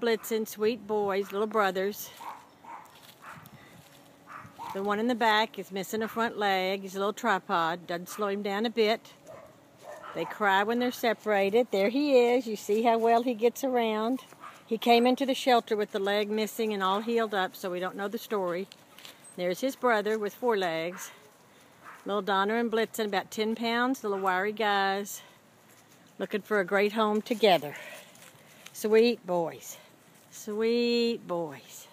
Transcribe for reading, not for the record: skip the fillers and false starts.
Blitzen, sweet boys, little brothers. The one in the back is missing a front leg. He's a little tripod. Doesn't slow him down a bit. They cry when they're separated. There he is. You see how well he gets around. He came into the shelter with the leg missing and all healed up, so we don't know the story. There's his brother with 4 legs. Little Donner and Blitzen, about 10 pounds, little wiry guys, looking for a great home together. Sweet boys. Sweet boys.